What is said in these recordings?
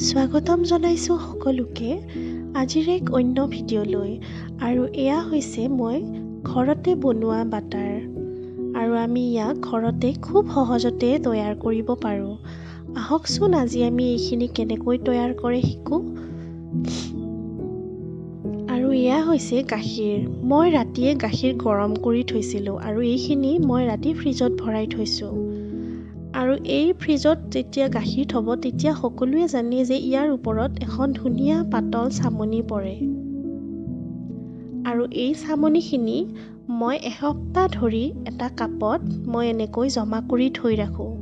স্বাগতম জনাইছোঁ সকলোকে আজিৰ এক অন্য ভিডিঅ'লৈ আৰু এয়া হৈছে মই ঘৰতে বনোৱা বাটাৰ আৰু আমি ইয়াক ঘৰতে খুব সহজতে তৈয়াৰ কৰিব পাৰোঁ। আহকচোন আজি আমি এইখিনি কেনেকৈ তৈয়াৰ কৰে শিকোঁ। আৰু এয়া হৈছে গাখীৰ। মই ৰাতিয়ে গাখীৰ গৰম কৰি থৈছিলোঁ আৰু এইখিনি মই ৰাতি ফ্ৰিজত ভৰাই থৈছোঁ। আৰু এই ফ্ৰিজত যেতিয়া গাখীৰ থ'ব তেতিয়া সকলোৱে জানে যে ইয়াৰ ওপৰত এখন ধুনীয়া পাতল চামনি পৰে। আৰু এই চামনিখিনি মই এসপ্তাহ ধৰি এটা কাপত মই এনেকৈ জমা কৰি থৈ ৰাখোঁ।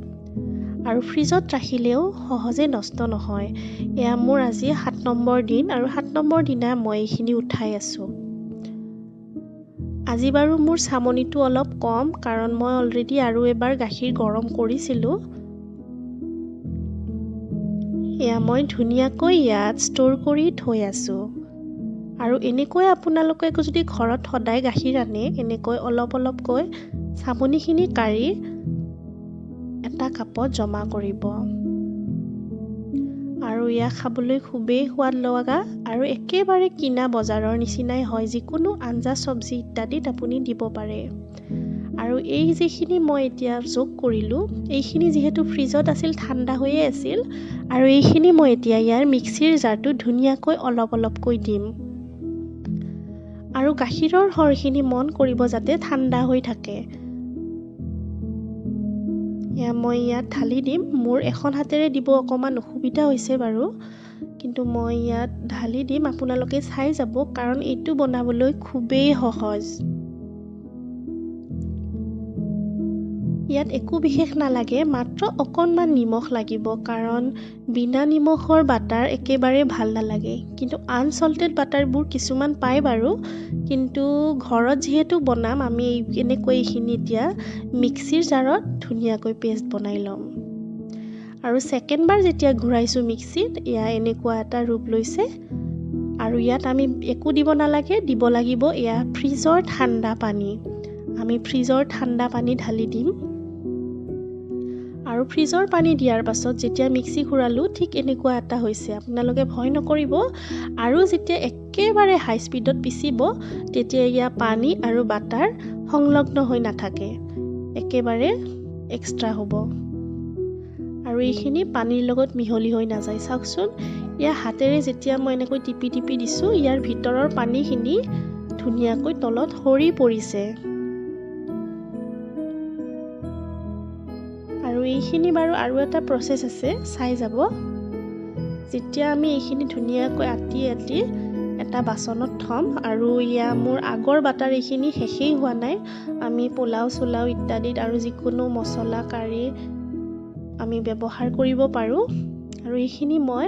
আৰু ফ্ৰিজত ৰাখিলেও সহজে নষ্ট নহয়। এয়া মোৰ আজি 7 নম্বৰ দিন আৰু 7 নম্বৰ দিনা মই এইখিনি উঠাই আছোঁ। আজি বাৰু মোৰ চামনিটো অলপ কম কাৰণ মই অলৰেডি আৰু এবাৰ গাখীৰ গৰম কৰিছিলোঁ। এয়া মই ধুনীয়াকৈ ইয়াত ষ্ট'ৰ কৰি থৈ আছোঁ। আৰু এনেকৈ আপোনালোকে যদি ঘৰত সদায় গাখীৰ আনে এনেকৈ অলপ অলপকৈ চামনিখিনি কাঢ়ি এটা কাপত জমা কৰিব। আৰু এয়া খাবলৈ খুবেই সোৱাদ লগা আৰু একেবাৰে কিনা বজাৰৰ নিচিনাই হয়। যিকোনো আঞ্জা চব্জি ইত্যাদিত আপুনি দিব পাৰে। আৰু এই যিখিনি মই এতিয়া যোগ কৰিলোঁ এইখিনি যিহেতু ফ্ৰিজত আছিল ঠাণ্ডা হৈয়ে আছিল আৰু এইখিনি মই এতিয়া ইয়াৰ মিক্সিৰ জাৰটো ধুনীয়াকৈ অলপ অলপকৈ দিম। আৰু গাখীৰৰ সৰখিনি মন কৰিব যাতে ঠাণ্ডা হৈ থাকে। এয়া মই ইয়াত ঢালি দিম। মোৰ এখন হাতেৰে দিব অকণমান অসুবিধা হৈছে বাৰু, কিন্তু মই ইয়াত ঢালি দিম। আপোনালোকে চাই যাব কাৰণ এইটো বনাবলৈ খুবেই সহজ। ইয়াত একো বিশেষ নালাগে, মাত্ৰ অকণমান নিমখ লাগিব কাৰণ বিনা নিমখৰ বাটাৰ একেবাৰে ভাল নালাগে। কিন্তু আনচল্টেড বাটাৰবোৰ কিছুমান পায় বাৰু, কিন্তু ঘৰত যিহেতু বনাম আমি এনেকৈ এইখিনি এতিয়া মিক্সিৰ জাৰত ধুনীয়াকৈ পেষ্ট বনাই ল'ম। আৰু ছেকেণ্ডবাৰ যেতিয়া ঘূৰাইছোঁ মিক্সিত এয়া এনেকুৱা এটা ৰূপ লৈছে। আৰু ইয়াত আমি একো দিব নালাগে, দিব লাগিব এয়া ফ্ৰিজৰ ঠাণ্ডা পানী। আমি ফ্ৰিজৰ ঠাণ্ডা পানী ঢালি দিম। আৰু ফ্ৰিজৰ পানী দিয়াৰ পাছত যেতিয়া মিক্সি ঘূৰালোঁ ঠিক এনেকুৱা এটা হৈছে। আপোনালোকে ভয় নকৰিব। আৰু যেতিয়া একেবাৰে হাই স্পীডত পিচিব তেতিয়া ইয়াৰ পানী আৰু বাটাৰ সংলগ্ন হৈ নাথাকে, একেবাৰে এক্সট্ৰা হ'ব। আৰু এইখিনি পানীৰ লগত মিহলি হৈ নাযায়। চাওকচোন ইয়াৰ হাতেৰে যেতিয়া মই এনেকৈ টিপি টিপি দিছোঁ ইয়াৰ ভিতৰৰ পানীখিনি ধুনীয়াকৈ তলত সৰি পৰিছে। আৰু এইখিনি বাৰু আৰু এটা প্ৰচেছ আছে, চাই যাব। যেতিয়া আমি এইখিনি ধুনীয়াকৈ আঁতি এটা বাচনত থ'ম আৰু ইয়া মোৰ আগৰ বাটাৰ এইখিনি শেষেই হোৱা নাই। আমি পোলাও চোলাও ইত্যাদিত আৰু যিকোনো মছলা কাৰি আমি ব্যৱহাৰ কৰিব পাৰোঁ। আৰু এইখিনি মই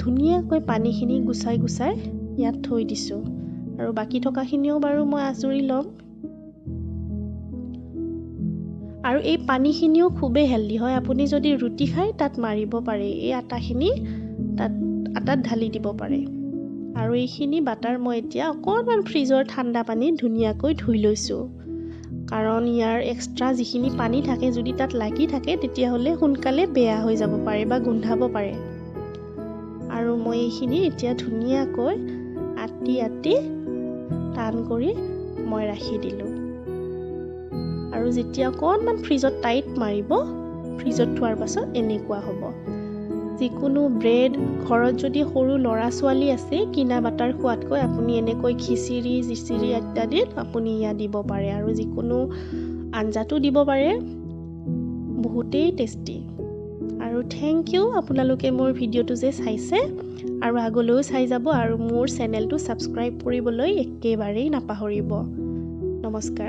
ধুনীয়াকৈ পানীখিনি গুচাই গুচাই ইয়াত থৈ দিছোঁ। আৰু বাকী থকাখিনিও বাৰু মই আজৰি ল'ম। আৰু এই পানীখিনিও খুবেই হেল্ডি হয়। আপুনি যদি ৰুটি খায় তাত মাৰিব পাৰে, এই আটাখিনি আটাত ঢালি দিব পাৰে। আৰু এইখিনি বাটাৰ মই এতিয়া অকণমান ফ্ৰিজৰ ঠাণ্ডা পানী ধুনীয়াকৈ ধুই লৈছোঁ। কাৰণ ইয়াৰ এক্সট্ৰা যিখিনি পানী থাকে যদি তাত লাগি থাকে তেতিয়াহ'লে সোনকালে বেয়া হৈ যাব পাৰে বা গোন্ধাব পাৰে। আৰু মই এইখিনি এতিয়া ধুনীয়াকৈ আঁতি টান কৰি মই ৰাখি দিলোঁ। আৰু যেতিয়া অকণমান ফ্ৰিজত টাইট মাৰিব ফ্ৰিজত থোৱাৰ পাছত এনেকুৱা হ'ব। যিকোনো ব্ৰেড ঘৰত যদি সৰু ল'ৰা ছোৱালী আছে কিনা বাটাৰ খোৱাতকৈ আপুনি এনেকৈ খিচিৰি জিচিৰি ইত্যাদিত আপুনি ইয়াত দিব পাৰে। আৰু যিকোনো আঞ্জাটো দিব পাৰে, বহুতেই টেষ্টি। আৰু থেংক ইউ আপোনালোকে মোৰ ভিডিঅ'টো যে চাইছে আৰু আগলৈও চাই যাব আৰু মোৰ চেনেলটো ছাবস্ক্ৰাইব কৰিবলৈ একেবাৰেই নাপাহৰিব। নমস্কাৰ।